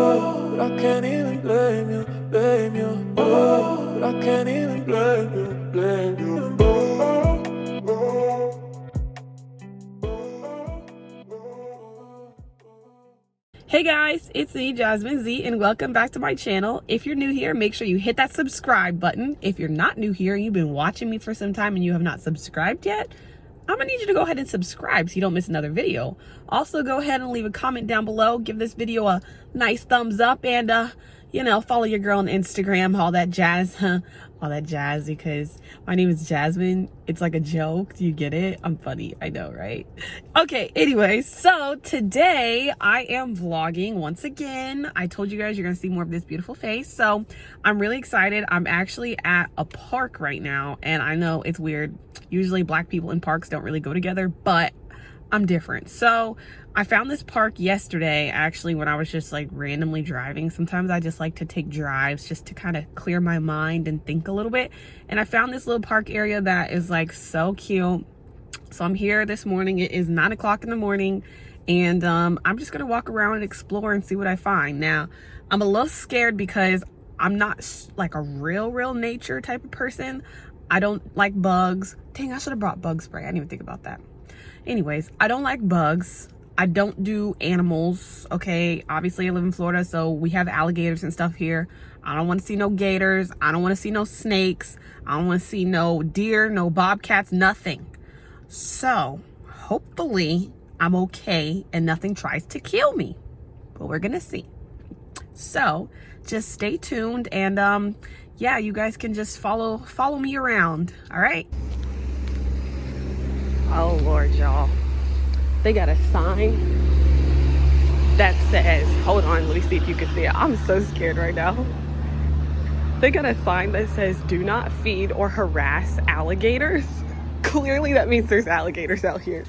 Oh, but I can't even blame you, blame you. Oh, but I can't even blame you, blame you. Hey guys, it's me, Jasmine Z, and welcome back to my channel. If you're new here, make sure you hit that subscribe button. If you're not new here and you've been watching me for some time and you have not subscribed yet, I'm gonna need you to go ahead and subscribe so you don't miss another video. Also, go ahead and leave a comment down below. Give this video a nice thumbs up and, follow your girl on Instagram, all that jazz, all that jazz, because my name is Jasmine. It's like a joke. Do you get it? I'm funny. I know, right? Okay, anyway, so today I am vlogging once again. I told you guys you're gonna see more of this beautiful face, so I'm really excited. I'm actually at a park right now, and I know it's weird. Usually black people in parks don't really go together, but I'm different. So I found this park yesterday, actually, when I was just like randomly driving. Sometimes I just like to take drives just to kind of clear my mind and think a little bit. And I found this little park area that is like so cute. So I'm here this morning. It is 9 o'clock in the morning, and I'm just gonna walk around and explore and see what I find. Now, I'm a little scared because I'm not like a real nature type of person. I don't like bugs. Dang, I should have brought bug spray. I didn't even think about that. Anyways, I don't like bugs. I don't do animals, okay? Obviously, I live in Florida, so we have alligators and stuff here. I don't want to see no gators. I don't want to see no snakes. I don't want to see no deer, no bobcats, nothing. So, hopefully, I'm okay and nothing tries to kill me. But we're going to see. So, just stay tuned and, yeah, you guys can just follow me around, all right? Oh, Lord, y'all. They got a sign that says, hold on, let me see if you can see it. I'm so scared right now. They got a sign that says, do not feed or harass alligators. Clearly that means there's alligators out here.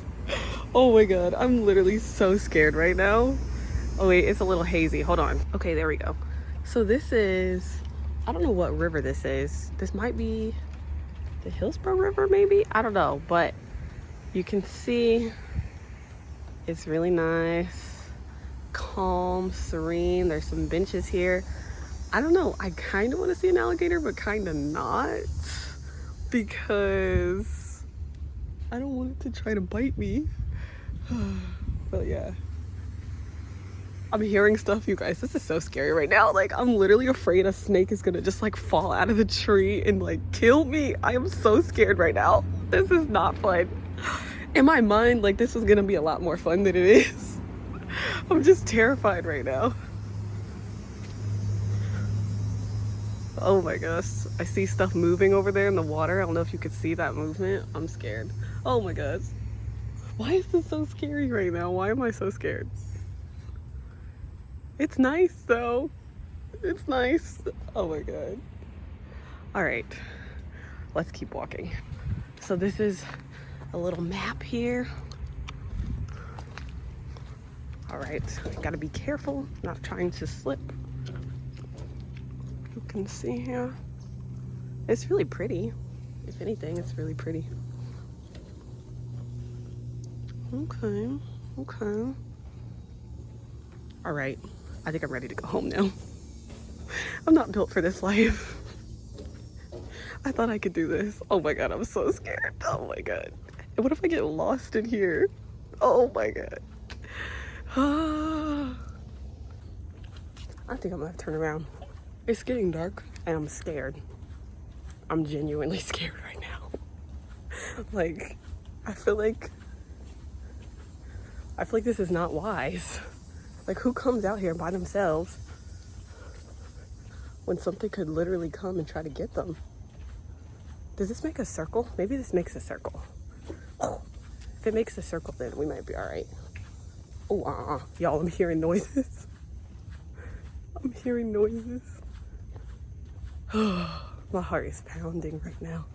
Oh my God, I'm literally so scared right now. Oh wait, it's a little hazy, hold on. Okay, there we go. So this is, I don't know what river this is. This might be the Hillsborough River maybe? I don't know, but you can see it's really nice, calm, serene. There's some benches here. I don't know, I kind of want to see an alligator, but kind of not, because I don't want it to try to bite me. But yeah, I'm hearing stuff, you guys. This is so scary right now. Like, I'm literally afraid a snake is gonna just like fall out of the tree and like kill me. I am so scared right now. This is not fun. In my mind, like, this is gonna be a lot more fun than it is. I'm just terrified right now. Oh my gosh, I see stuff moving over there in the water. I don't know if you could see that movement. I'm scared. Oh my gosh. Why is this so scary right now? Why am I so scared? It's nice though. It's nice. Oh my God. All right, let's keep walking. So this is a little map here. All right, gotta be careful, not trying to slip. You can see here. It's really pretty. If anything, it's really pretty. Okay, okay. All right, I think I'm ready to go home now. I'm not built for this life. I thought I could do this. Oh my God, I'm so scared. Oh my God. What if I get lost in here? Oh my God. I think I'm gonna turn around. It's getting dark and I'm scared. I'm genuinely scared right now. Like, I feel like this is not wise. Like, who comes out here by themselves when something could literally come and try to get them? Does this make a circle? Maybe this makes a circle. Oh, if it makes a circle, then we might be all right. Oh, y'all, I'm hearing noises. I'm hearing noises. My heart is pounding right now.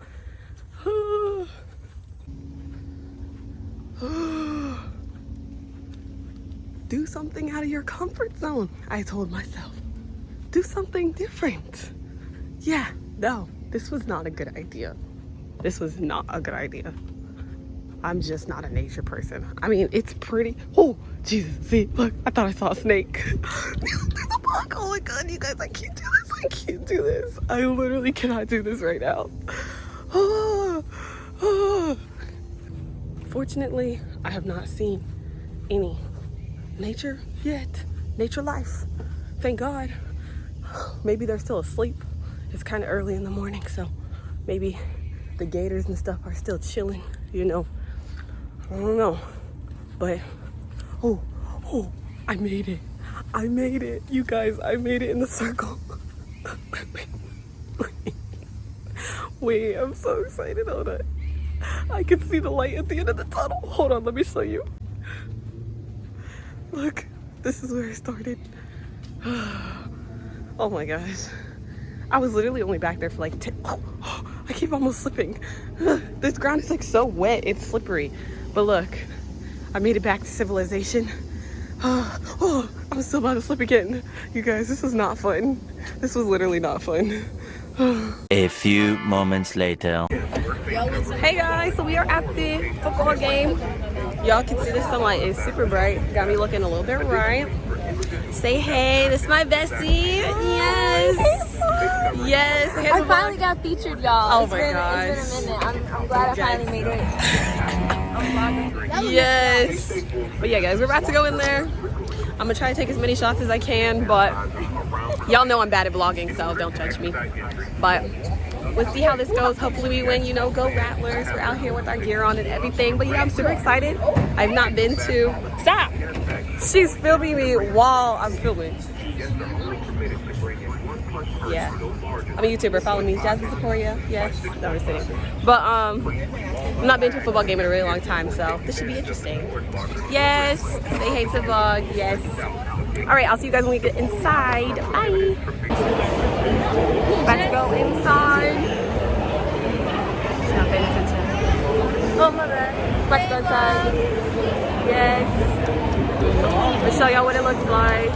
Do something out of your comfort zone, I told myself. Do something different. Yeah, no, this was not a good idea. This was not a good idea. I'm just not a nature person. I mean, it's pretty. Oh, Jesus, see, look, I thought I saw a snake. There's a Look, oh my god, you guys, I can't do this. I can't do this. I literally cannot do this right now. Fortunately, I have not seen any nature yet. Nature life. Thank God. Maybe they're still asleep. It's kind of early in the morning, so maybe the gators and stuff are still chilling, you know. I don't know. But, oh, I made it. I made it. You guys, I made it in the circle. Wait, I'm so excited. Hold on. I can see the light at the end of the tunnel. Hold on, let me show you. Look, this is where it started. Oh my gosh. I was literally only back there for like 10. I keep almost slipping. This ground is like so wet, it's slippery. But look, I made it back to civilization. Oh, I'm still about to slip again. You guys, this was not fun. This was literally not fun. A few moments later. Hey guys, so we are at the football game. Y'all can see the sunlight is super bright. Got me looking a little bit right. Say hey, this is my bestie. Yes. Yes. I finally got featured, y'all. Oh my gosh. It's been a minute. I'm glad I finally made it. Yes. But yeah, guys, we're about to go in there. I'm gonna try to take as many shots as I can, but y'all know I'm bad at vlogging, so don't judge me. But we'll see how this goes. Hopefully we win, you know, go Rattlers. We're out here with our gear on and everything. But yeah, I'm super excited. I've not been to... Stop! She's filming me while I'm filming. Yeah. I'm a YouTuber. Follow me. Jasmine Sequoia. Yes. No, I'm just kidding. But I've not been to a football game in a really long time, so this should be interesting. Yes. Say hey to vlog. Yes. Alright, I'll see you guys when we get inside. Bye! About to go inside. She's not paying attention. Oh my bad. About to go inside. Yes. I'll show y'all what it looks like.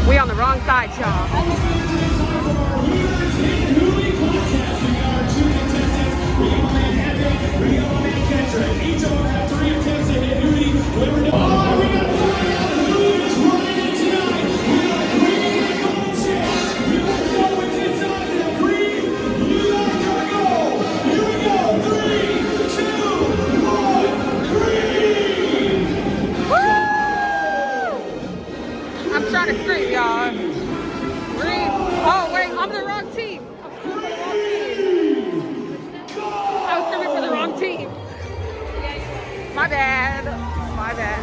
We on the wrong side, y'all. I'm trying to scream, y'all. Oh, wait, I'm the wrong team. I was screaming for the wrong team. My bad. My bad.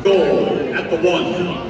Goal at the 1.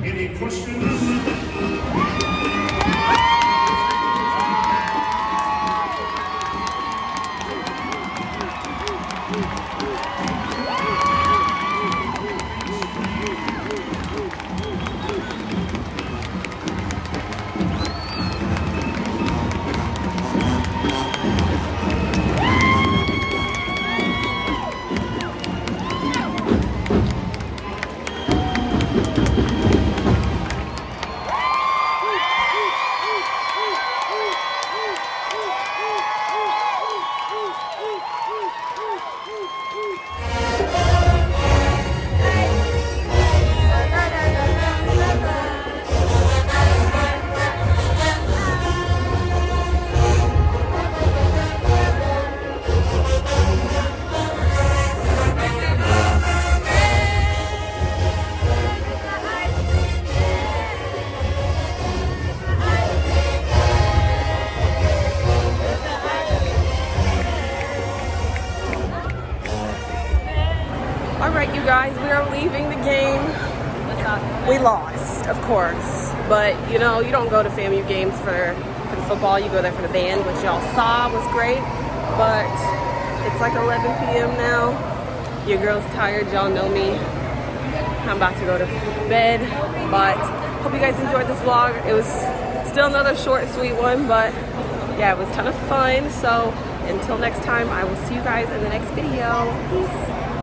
Any questions? All right, you guys, we are leaving the game. We lost, of course, but you know, you don't go to FAMU games for the football. You go there for the band, which y'all saw was great. But it's like 11 p.m. now. Your girl's tired. Y'all know me. I'm about to go to bed. But hope you guys enjoyed this vlog. It was still another short, sweet one, but yeah, it was a ton of fun. So until next time, I will see you guys in the next video. Peace.